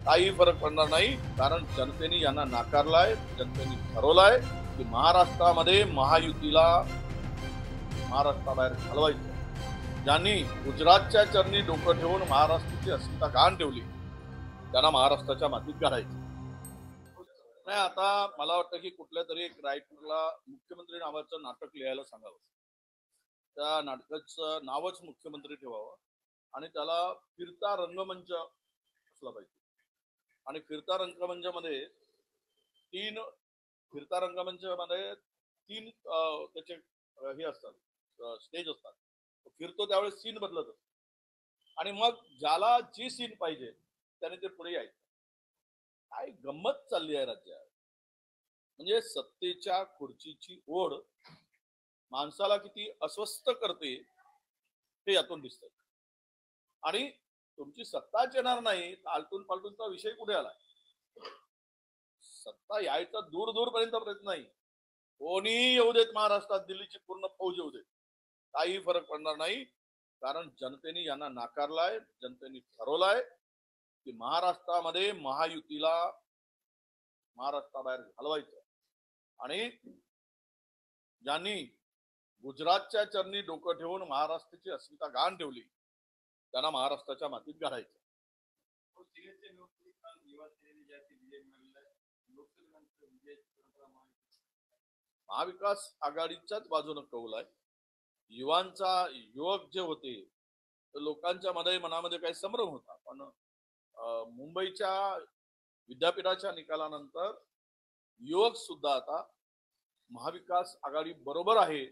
काही फरक पडणार नाही, कारण जनतेने यांना नाकारलाय. जनतेने ठरवलंय की महाराष्ट्रामध्ये महायुतीला महाराष्ट्राबाहेर घालवायचं. ज्यांनी गुजरातच्या चरणी डोकं ठेवून महाराष्ट्राची अस्मिता गहाण ठेवली, त्यांना महाराष्ट्राच्या मातीत घालायचं नाही. आता मला वाटतं की कुठल्या तरी एक रायटरला मुख्यमंत्री नावाचं नाटक लिहायला सांगावं. त्या नाटकाचं नावच मुख्यमंत्री ठेवावं आणि त्याला फिरता रंगमंच असला पाहिजे. आणि फिरता रंगमंचामध्ये तीन त्याचे हे असतात, स्टेज असतात. फिरतो त्यावेळेस सीन बदलत असतो आणि मग ज्याला जी सीन पाहिजे त्याने ते पुढे यायचं. काय गंमत चालली आहे राज्यात. म्हणजे सत्तेच्या खुर्चीची ओढ माणसाला किती अस्वस्थ करते हे यातून दिसतंय. आणि तुमची सत्ताच येणार नाही, आलटून पालटूनचा विषय कुठे आला. सत्ता यायचा दूर दूर पर्यंत प्रयत्न नाही. कोणी येऊ देत महाराष्ट्रात, दिल्लीची पूर्ण फौज येऊ देत, काही फरक पडणार नाही, कारण जनतेने यांना नाकारलाय. जनतेने ठरवलंय की महाराष्ट्रामध्ये महायुतीला महाराष्ट्राबाहेर घालवायचं. आणि ज्यांनी गुजरातच्या चरणी डोकं ठेवून महाराष्ट्राची अस्मिता गहाण ठेवली, त्यांना महाराष्ट्राच्या मातीत घालायचं. महाविकास आघाडीच्याच बाजूने कौल आहे. युवक जे होते लोकांच्या मनामध्ये काही संभ्रम होता, पण मुंबईच्या विद्यापीठाच्या निकालानंतर युवक सुद्धा आता महाविकास आघाडी बरोबर आहे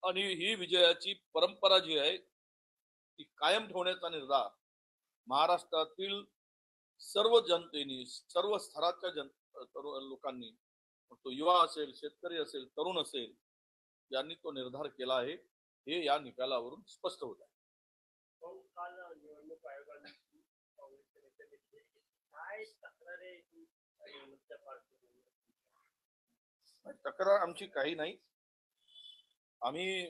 आणि ही विजयाची परंपरा जी आहे ती कायम ठेवण्याचा निर्धार महाराष्ट्रातील सर्व जनतेने, सर्व स्तराच्या लोकांनी, तो युवा असेल, शेतकरी असेल, तरुण असेल, यांनी तो निर्धार केला आहे. हे या निकालावरून स्पष्ट होत आहे. तक्रार आमची काही नाही. आम्ही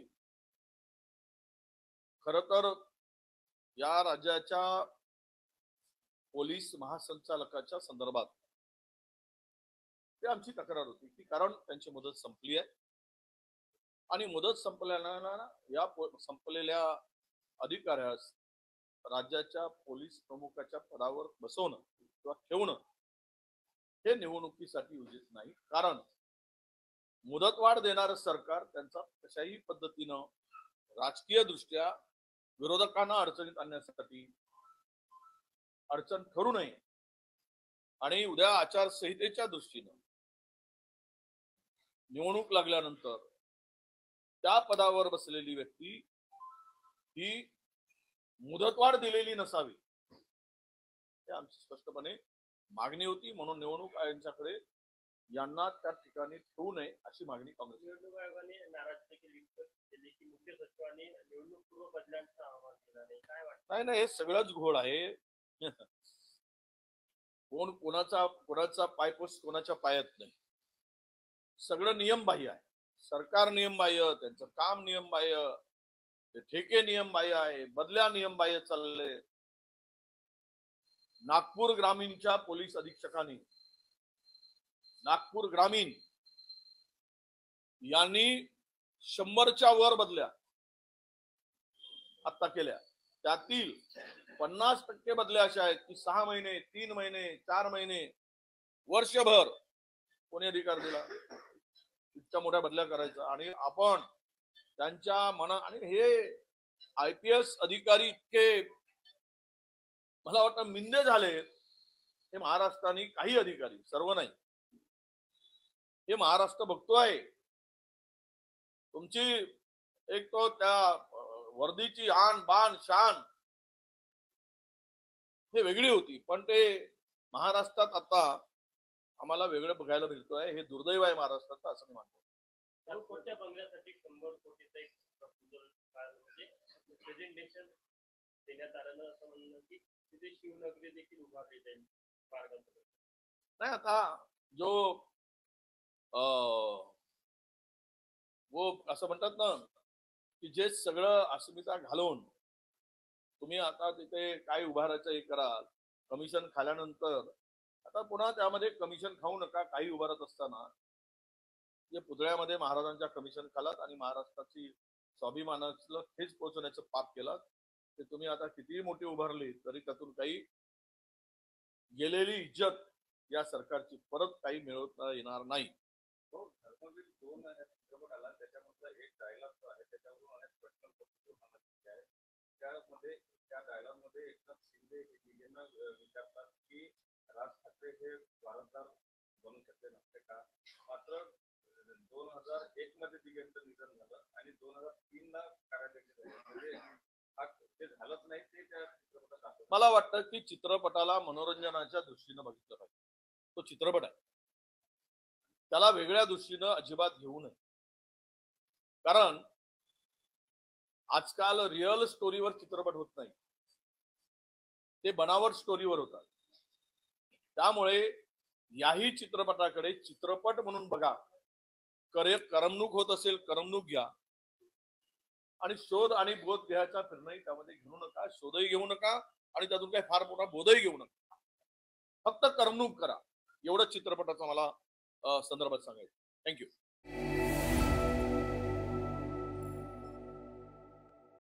खर तर या राज्याच्या पोलीस महासंचालकाच्या संदर्भात ते आमची तक्रार होती की कारण त्यांची मुदत संपली आहे आणि मुदत संपल्यानं या संपलेल्या अधिकाऱ्यास राज्याच्या पोलीस प्रमुखाच्या पदावर बसवणं किंवा ठेवणं हे निवडणुकीसाठी उचित नाही. कारण मुदतवाढ देणारं सरकार त्यांचा कशाही पद्धतीनं राजकीय दृष्ट्या विरोधकांना अडचणीत आणण्यासाठी अडचण ठरू नये आणि उद्या आचारसंहितेच्या दृष्टीनं निवडणूक लागल्यानंतर त्या पदावर बसलेली व्यक्ती ही मुदतवाढ दिलेली नसावी, हे आमची स्पष्टपणे मागणी होती. म्हणून निवडणूक आयोगाकडे यांना त्या ठिकाणी ठेवू नये अशी मागणी काँग्रेस निवडणूक आयोगाने नाराजी केली की मुख्य सचिवांनी निवडणूक पूर्व बदलांचं आवाहन केलं नाही. काय वाटतं? नाही, हे सगळंच घोळ आहे. कोणाचा पायपोस कोणाच्या पायात नाही. सगळं नियमबाह्य आहे. सरकार नियमबाह्य, त्यांचं काम नियमबाह्य, ठेके नियमबाह्य आहे, बदल्या नियमबाह्य चालले. नागपूर ग्रामीणच्या पोलीस अधीक्षकांनी नागपूर ग्रामीण यांनी 100च्या वर बदल्या आता केल्या. त्यातील 50% बदल्या अशा आहेत की 6 महिने, 3 महिने, 4 महिने, वर्षभर कोणी अधिकार दिला इतक्या मोठ्या बदल्या करायचा. आणि आपण त्यांच्या आणि हे IPS अधिकारी इतके मला वाटतं मिंदे झाले. हे महाराष्ट्राने काही अधिकारी, सर्व नाही, हे महाराष्ट्र बघतोय. तुमची एक तो त्या वर्दीची आन बान शान हे वेगळी होती, पण ते महाराष्ट्रात आता आम्हाला वेगळं बघायला मिळतोय. हे दुर्दैव आहे महाराष्ट्राचं, असं मी मानतो. कोणत्या बंगल्यासाठी 100 कोटीचा एक प्रपोजल म्हणजे प्रेझेंटेशन देण्यात आलं, असं म्हणणं की तिथे शिवनगरी देखील उभारली जाईल. नाही, आता वो असं म्हणतात ना की जे सगळं अस्मिता घालवून तुम्ही आता तिथे काय उभारायचं हे कराल, कमिशन खाल्यानंतर आता पुन्हा त्यामध्ये कमिशन खाऊ नका काही उभारत असताना जे पुतळ्यामध्ये महाराजांच्या कमिशन खालात आणि महाराष्ट्राची स्वाभिमानाचं ठेच पोहोचवण्याचं पाप केलं ते तुम्ही आता कितीही मोठी उभारली तरी त्यातून काही गेलेली इज्जत या सरकारची परत काही मिळवता येणार नाही. धर्मवीर 2 चित्रपट आला त्याच्यामधला एक डायलॉग जो आहे त्याच्यावरून अनेक प्रश्न आहे त्यामध्ये त्या डायलॉग मध्ये एकनाथ शिंदे हे दिल्लीनं विचारतात की राज ठाकरे हे वारसदार बनू शकले नसते का. मात्र 2001 मध्ये दिग्गजचं निधन झालं आणि 2003 ला कार्याध्यक्ष झाले म्हणजे ते झालंच नाही ते त्या चित्रपटात. मला वाटतं की चित्रपटाला मनोरंजनाच्या दृष्टीनं बघितलं पाहिजे. तो चित्रपट आहे त्याला वेगळ्या दृष्टीनं अजिबात घेऊ नये. कारण आजकाल रिअल स्टोरीवर चित्रपट होत नाही ते बनावट स्टोरीवर होतात. त्यामुळे याही चित्रपटाकडे चित्रपट म्हणून बघा. करमणूक होत असेल करमणूक घ्या आणि शोध आणि बोध घ्यायचा निर्णय त्यामध्ये घेऊ नका. शोधही घेऊ नका आणि त्यातून काही फार मोठा बोधही घेऊ नका. फक्त करमणूक करा एवढंच चित्रपटाचा मला संदर्भात सांगायचं. थँक्यू.